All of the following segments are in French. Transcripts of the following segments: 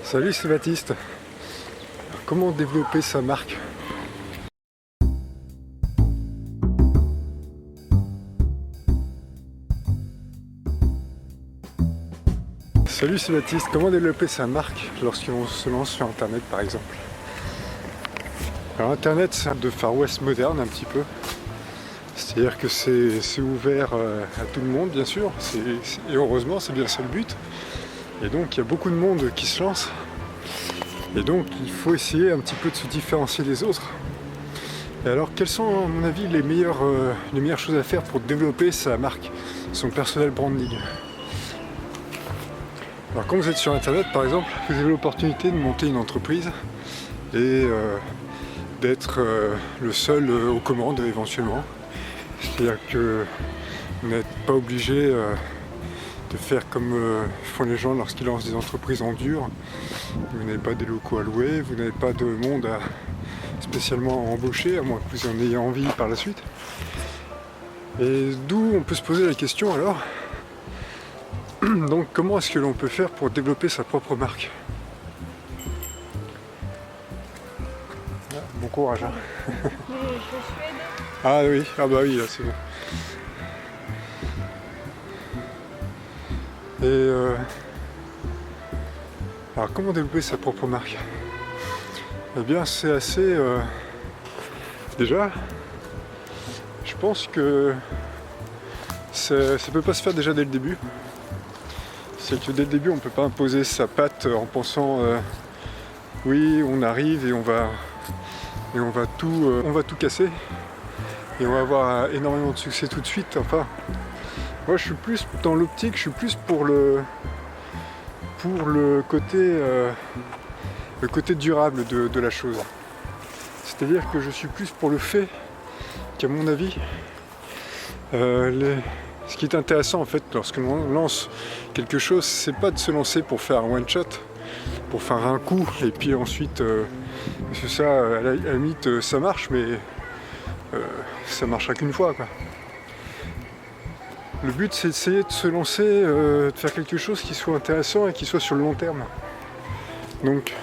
Salut, c'est Baptiste. Comment développer sa marque? Salut, c'est Baptiste. Comment développer sa marque lorsqu'on se lance sur Internet, par exemple? Alors Internet, c'est un de Far West moderne un petit peu. C'est-à-dire que c'est ouvert à tout le monde, bien sûr. Et heureusement, c'est bien ça le but. Et donc, il y a beaucoup de monde qui se lance. Et donc, il faut essayer un petit peu de se différencier des autres. Et alors, quelles sont, à mon avis, les meilleures choses à faire pour développer sa marque, son personal branding? Alors, quand vous êtes sur Internet, par exemple, vous avez l'opportunité de monter une entreprise et d'être le seul aux commandes, éventuellement. C'est-à-dire que vous n'êtes pas obligé de faire comme font les gens lorsqu'ils lancent des entreprises en dur. Vous n'avez pas des locaux à louer, vous n'avez pas de monde à spécialement embaucher, à moins que vous en ayez envie par la suite. Et d'où on peut se poser la question alors, donc comment est-ce que l'on peut faire pour développer sa propre marque? Bon courage. Hein. Ah oui, ah bah oui, là c'est bon. Et alors comment développer sa propre marque? Eh bien c'est assez... déjà, je pense que ça peut pas se faire déjà dès le début. C'est que dès le début on peut pas imposer sa patte en pensant oui on arrive et on va tout casser et on va avoir énormément de succès tout de suite. Enfin, moi je suis plus dans l'optique, je suis plus pour le côté durable de la chose. C'est-à-dire que je suis plus pour le fait qu'à mon avis, ce qui est intéressant en fait lorsque l'on lance quelque chose, c'est pas de se lancer pour faire un one shot, pour faire un coup et puis ensuite parce que ça à la limite ça marche, mais ça marchera qu'une fois quoi. Le but c'est d'essayer de se lancer, de faire quelque chose qui soit intéressant et qui soit sur le long terme. Donc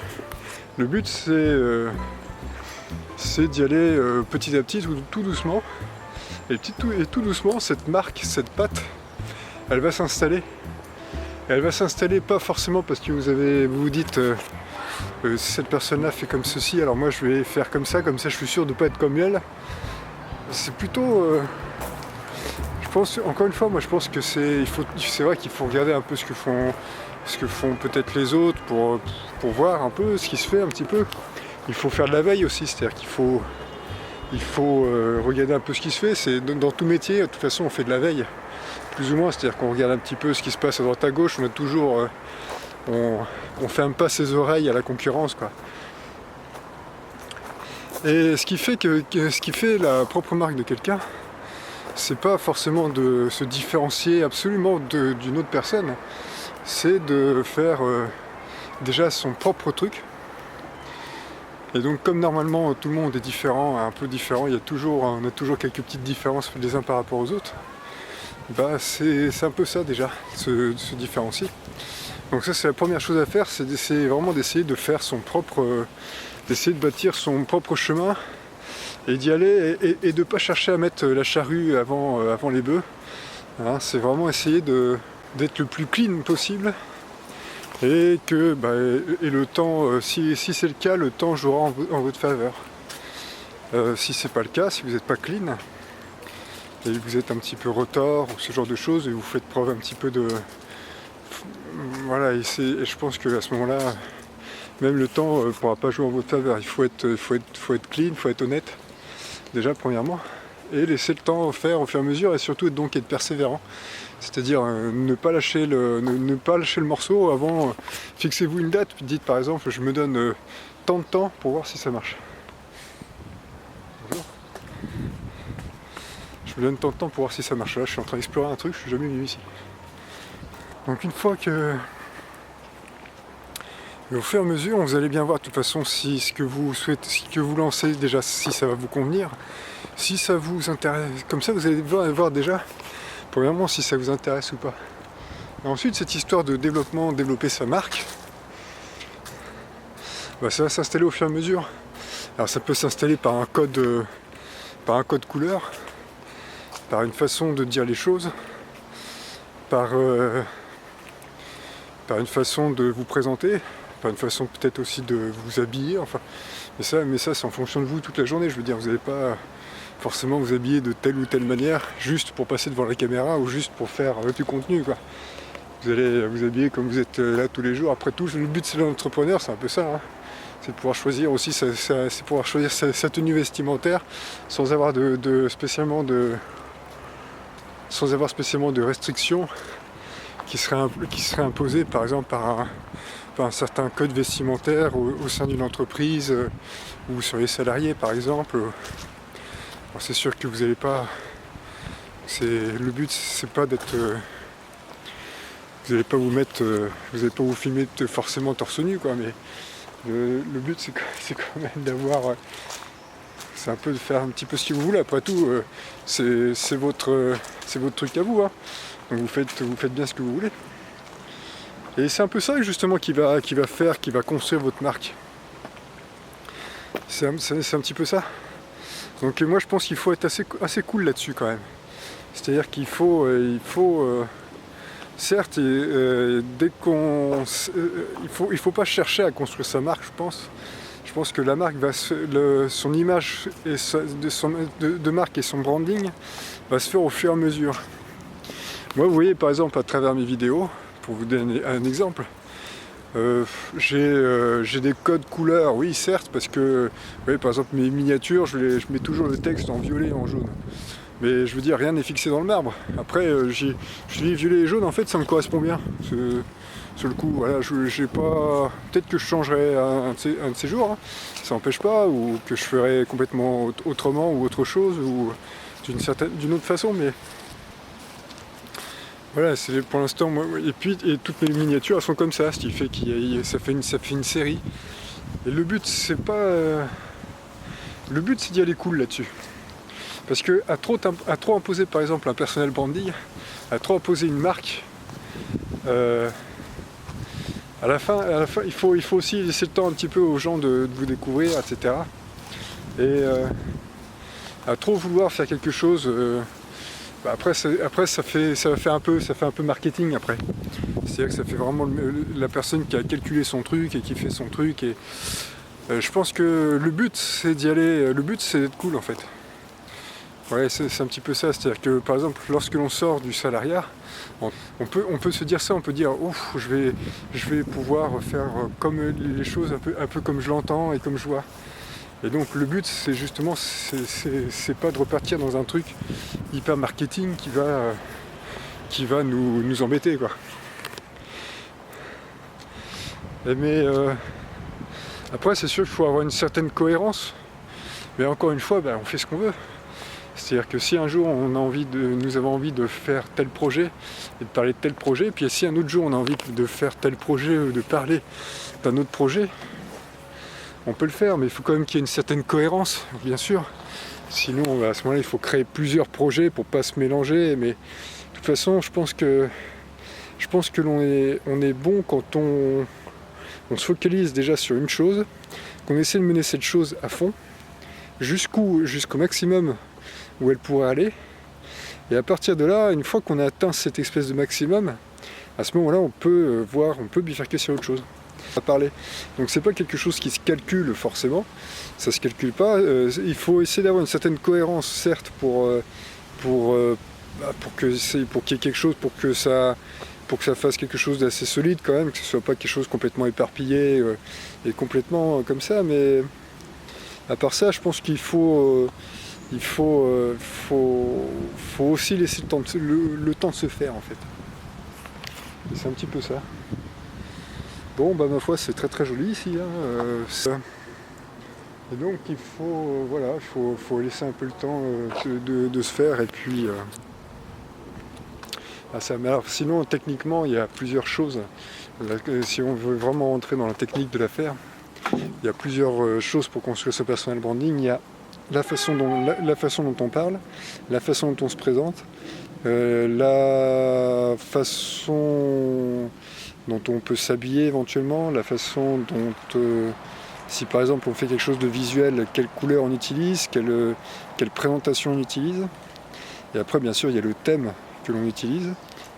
le but c'est d'y aller petit à petit, tout doucement. Et tout doucement, cette marque, cette patte, elle va s'installer. Elle va s'installer pas forcément parce que vous vous dites cette personne-là fait comme ceci, alors moi je vais faire comme ça je suis sûr de ne pas être comme elle. C'est plutôt... je pense, encore une fois, moi je pense que c'est vrai qu'il faut regarder un peu ce que font peut-être les autres pour voir un peu ce qui se fait un petit peu. Il faut faire de la veille aussi, c'est-à-dire qu'il faut regarder un peu ce qui se fait. C'est dans tout métier, de toute façon on fait de la veille, plus ou moins, c'est-à-dire qu'on regarde un petit peu ce qui se passe à droite à gauche, on a toujours... on ferme pas ses oreilles à la concurrence quoi. Et ce qui fait la propre marque de quelqu'un, c'est pas forcément de se différencier absolument d'une autre personne, c'est de faire déjà son propre truc. Et donc comme normalement tout le monde est différent, un peu différent, on a toujours quelques petites différences les uns par rapport aux autres, bah c'est un peu ça déjà, se différencier. Donc ça c'est la première chose à faire, c'est vraiment d'essayer de faire d'essayer de bâtir son propre chemin et d'y aller et de ne pas chercher à mettre la charrue avant les bœufs. Hein, c'est vraiment essayer d'être le plus clean possible. Et que le temps, si c'est le cas, le temps jouera en votre faveur. Si c'est pas le cas, si vous n'êtes pas clean, et que vous êtes un petit peu retors ou ce genre de choses, et vous faites preuve un petit peu de... Voilà, et je pense qu'à ce moment-là, même le temps ne pourra pas jouer en votre faveur. Il faut être clean, il faut être honnête, déjà premièrement, et laisser le temps faire au fur et à mesure, et surtout donc être persévérant. C'est-à-dire ne pas lâcher le morceau avant, fixez-vous une date, puis dites par exemple je me donne tant de temps pour voir si ça marche. Bonjour. Je me donne tant de temps pour voir si ça marche. Là je suis en train d'explorer un truc, je suis jamais venu ici. Donc une fois que... Et au fur et à mesure, vous allez bien voir de toute façon si ce que vous souhaitez, ce que vous lancez déjà, si ça va vous convenir, si ça vous intéresse. Comme ça vous allez voir déjà premièrement si ça vous intéresse ou pas. Et ensuite cette histoire de développer sa marque, ça va s'installer au fur et à mesure. Alors ça peut s'installer par un code couleur, par une façon de dire les choses, par une façon de vous présenter, par une façon peut-être aussi de vous habiller, enfin. Mais ça c'est en fonction de vous toute la journée, je veux dire, vous n'allez pas forcément vous habiller de telle ou telle manière, juste pour passer devant la caméra ou juste pour faire du contenu, quoi. Vous allez vous habiller comme vous êtes là tous les jours. Après tout, le but c'est l'entrepreneur, c'est un peu ça, hein. C'est de pouvoir choisir aussi c'est pouvoir choisir sa tenue vestimentaire sans avoir spécialement de restrictions qui seraient imposées par exemple par un certain code vestimentaire au sein d'une entreprise ou sur les salariés par exemple. Alors c'est sûr que vous n'allez pas. Le but c'est pas d'être. Vous n'allez pas vous filmer forcément torse nu, quoi, mais le but c'est quand même d'avoir. C'est un peu de faire un petit peu ce que vous voulez, après tout, c'est votre truc à vous, hein. Donc vous faites bien ce que vous voulez. Et c'est un peu ça justement qui va construire votre marque. C'est un petit peu ça. Donc moi je pense qu'il faut être assez cool là-dessus quand même. C'est-à-dire qu'il faut certes, il faut pas chercher à construire sa marque, je pense. Je pense que la marque son image de marque et son branding va se faire au fur et à mesure. Moi, vous voyez par exemple à travers mes vidéos, pour vous donner un exemple, j'ai des codes couleurs, oui certes, parce que vous voyez, par exemple mes miniatures, je mets toujours le texte en violet et en jaune. Mais je veux dire, rien n'est fixé dans le marbre. Après, je dis violet et jaune, en fait, ça me correspond bien. Sur le coup, voilà, j'ai pas. Peut-être que je changerai un de ces jours, hein. Ça n'empêche pas, ou que je ferai complètement autrement ou autre chose, ou d'une autre façon, mais voilà, c'est pour l'instant. Et toutes mes miniatures elles sont comme ça, ce qui fait ça fait une série. Et le but, c'est pas. Le but, c'est d'y aller cool là-dessus. Parce que à trop imposer par exemple un personnel branding, à trop imposer une marque, à la fin, il faut aussi laisser le temps un petit peu aux gens de vous découvrir, etc. Et à trop vouloir faire quelque chose, après ça fait un peu marketing après. C'est-à-dire que ça fait vraiment la personne qui a calculé son truc et qui fait son truc. Et je pense que le but c'est d'y aller, le but c'est d'être cool en fait. Ouais, c'est un petit peu ça, c'est-à-dire que par exemple lorsque l'on sort du salariat, on peut se dire ça, on peut dire ouf, je vais pouvoir faire comme les choses un peu comme je l'entends et comme je vois. Et donc le but c'est justement c'est pas de repartir dans un truc hyper marketing qui va nous embêter, quoi. Mais après c'est sûr qu'il faut avoir une certaine cohérence, mais encore une fois on fait ce qu'on veut. C'est-à-dire que si un jour nous avons envie de faire tel projet et de parler de tel projet, puis si un autre jour on a envie de faire tel projet ou de parler d'un autre projet, on peut le faire, mais il faut quand même qu'il y ait une certaine cohérence, bien sûr. Sinon, à ce moment-là, il faut créer plusieurs projets pour pas se mélanger. Mais de toute façon, je pense que on est bon quand on se focalise déjà sur une chose, qu'on essaie de mener cette chose à fond, jusqu'au maximum où elle pourrait aller. Et à partir de là, une fois qu'on a atteint cette espèce de maximum, à ce moment-là, on peut bifurquer sur autre chose. À parler. Donc c'est pas quelque chose qui se calcule forcément, ça se calcule pas. Il faut essayer d'avoir une certaine cohérence, certes, pour qu'il y ait quelque chose, pour que ça fasse quelque chose d'assez solide quand même, que ce soit pas quelque chose complètement éparpillé et complètement comme ça. Mais à part ça, je pense qu'il faut aussi laisser le temps de se faire en fait. Et c'est un petit peu ça. Bon, ma foi, c'est très très joli ici, hein, et donc il faut laisser un peu le temps de se faire, et puis mais alors, sinon techniquement il y a plusieurs choses. Si on veut vraiment entrer dans la technique de l'affaire, il y a plusieurs choses pour construire ce personal branding. Il y a la façon dont on parle, la façon dont on se présente, la façon dont on peut s'habiller éventuellement, la façon dont Si par exemple on fait quelque chose de visuel, quelle couleur on utilise, quelle présentation on utilise. Et après bien sûr il y a le thème que l'on utilise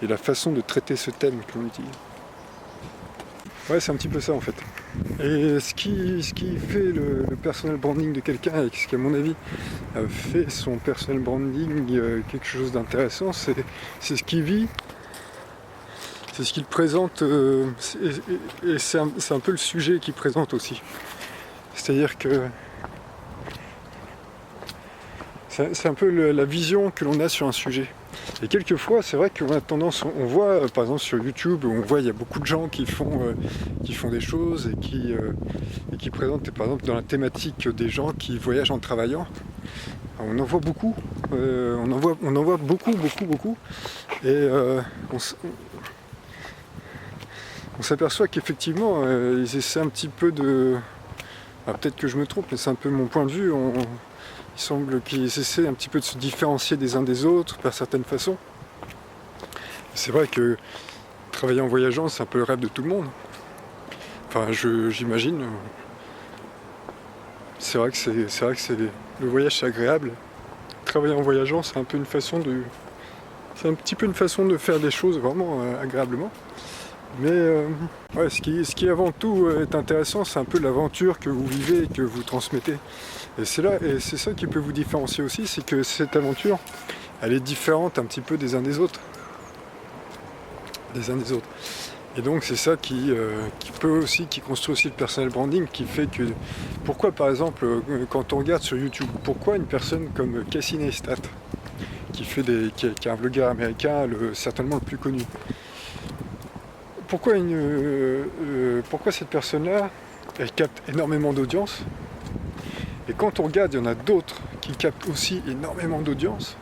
et la façon de traiter ce thème que l'on utilise. Ouais, c'est un petit peu ça en fait. Et ce qui fait le personal branding de quelqu'un, et ce qui à mon avis fait son personal branding quelque chose d'intéressant, c'est ce qu'il vit, c'est ce qu'il présente, et c'est un peu le sujet qu'il présente aussi. C'est-à-dire que c'est un peu la vision que l'on a sur un sujet. Et quelquefois, c'est vrai qu'on a tendance, on voit par exemple sur YouTube, on voit il y a beaucoup de gens qui font des choses et qui présentent, par exemple dans la thématique des gens qui voyagent en travaillant. Alors, on en voit beaucoup, on en voit beaucoup, et on s'aperçoit qu'effectivement, ils essaient un petit peu de... Alors, peut-être que je me trompe, mais c'est un peu mon point de vue. Il semble qu'ils essaient un petit peu de se différencier des uns des autres par certaines façons. C'est vrai que travailler en voyageant, c'est un peu le rêve de tout le monde. Enfin, j'imagine. C'est vrai que le voyage, c'est agréable. Travailler en voyageant, c'est un peu une façon de... C'est un petit peu une façon de faire des choses vraiment agréablement. Mais ouais, ce qui avant tout est intéressant, c'est un peu l'aventure que vous vivez et que vous transmettez. Et c'est ça qui peut vous différencier aussi, c'est que cette aventure, elle est différente un petit peu des uns des autres. Et donc c'est ça qui construit aussi le personal branding, qui fait que, pourquoi par exemple, quand on regarde sur YouTube, pourquoi une personne comme Casey Neistat, qui est un vlogueur américain, certainement le plus connu, pourquoi cette personne-là, elle capte énormément d'audience, et quand on regarde, il y en a d'autres qui captent aussi énormément d'audience,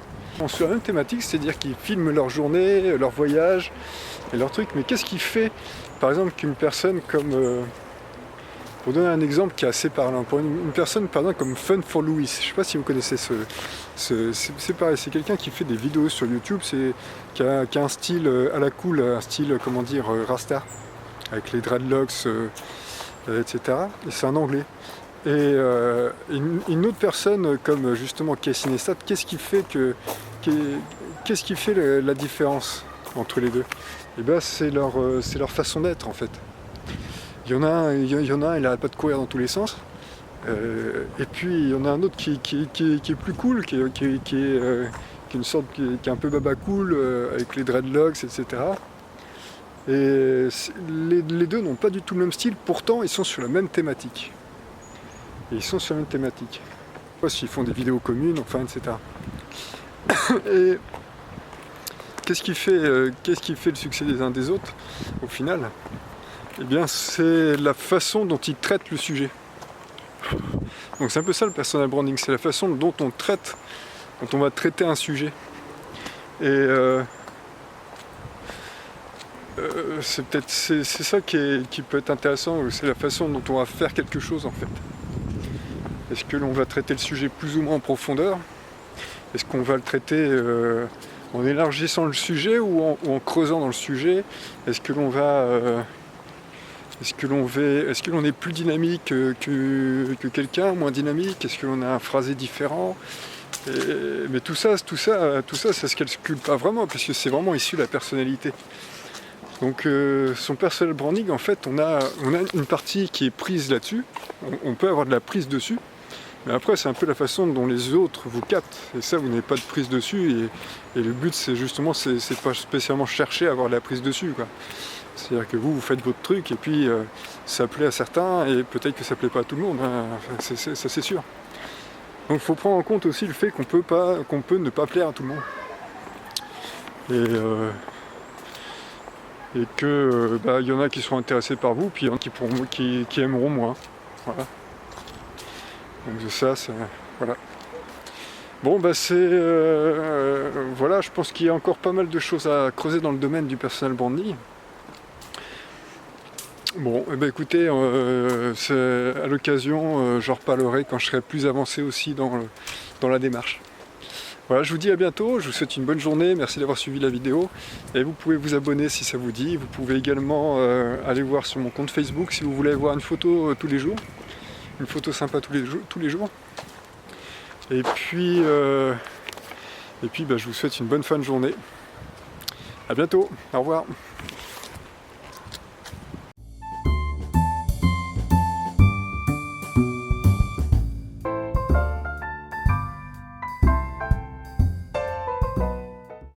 sur la même thématique, c'est-à-dire qu'ils filment leur journée, leur voyage et leur truc. Mais qu'est-ce qui fait, par exemple, qu'une personne comme... pour donner un exemple qui est assez parlant, pour une personne, par exemple, comme Fun for Louis, je ne sais pas si vous connaissez c'est pareil, c'est quelqu'un qui fait des vidéos sur YouTube, qui a un style à la cool, un style, comment dire, rasta, avec les dreadlocks, etc. Et c'est un Anglais. Et une autre personne comme justement Casey Neistat, qu'est-ce qui fait la différence entre les deux? Et ben c'est leur façon d'être en fait. Il y en a un, il n'arrête pas de courir dans tous les sens. Et puis il y en a un autre qui est plus cool, qui est une sorte qui est un peu baba cool, avec les dreadlocks, etc. Et les deux n'ont pas du tout le même style, pourtant ils sont sur la même thématique. Et ils sont sur la même thématique. Ils font des vidéos communes, enfin, etc. Et qu'est-ce qui fait le succès des uns des autres, au final? Eh bien, c'est la façon dont ils traitent le sujet. Donc c'est un peu ça le personal branding, c'est la façon dont on va traiter un sujet. Et c'est ça qui peut être intéressant, c'est la façon dont on va faire quelque chose en fait. Est-ce que l'on va traiter le sujet plus ou moins en profondeur? Est-ce qu'on va le traiter en élargissant le sujet ou en creusant dans le sujet? Est-ce que l'on est plus dynamique que quelqu'un, moins dynamique? Est-ce que l'on a un phrasé différent? Mais tout ça, ça se calcule pas vraiment, parce que c'est vraiment issu de la personnalité. Donc son personal branding, en fait, on a une partie qui est prise là-dessus, on peut avoir de la prise dessus, mais après c'est un peu la façon dont les autres vous captent, et ça vous n'avez pas de prise dessus, et le but c'est justement, c'est pas spécialement chercher à avoir de la prise dessus, quoi. C'est-à-dire que vous faites votre truc, et puis ça plaît à certains, et peut-être que ça plaît pas à tout le monde, hein. Ça c'est sûr. Donc il faut prendre en compte aussi le fait qu'on peut ne pas plaire à tout le monde. Et que y en a qui seront intéressés par vous, puis il y en a qui aimeront moins. Voilà. Donc ça, voilà. Bon, voilà, je pense qu'il y a encore pas mal de choses à creuser dans le domaine du personal branding. Bon, écoutez, à l'occasion, j'en reparlerai quand je serai plus avancé aussi dans la démarche. Voilà, je vous dis à bientôt, je vous souhaite une bonne journée, merci d'avoir suivi la vidéo, et vous pouvez vous abonner si ça vous dit, vous pouvez également aller voir sur mon compte Facebook si vous voulez voir une photo tous les jours, une photo sympa tous les jours. Et puis, bah, je vous souhaite une bonne fin de journée. A bientôt, au revoir.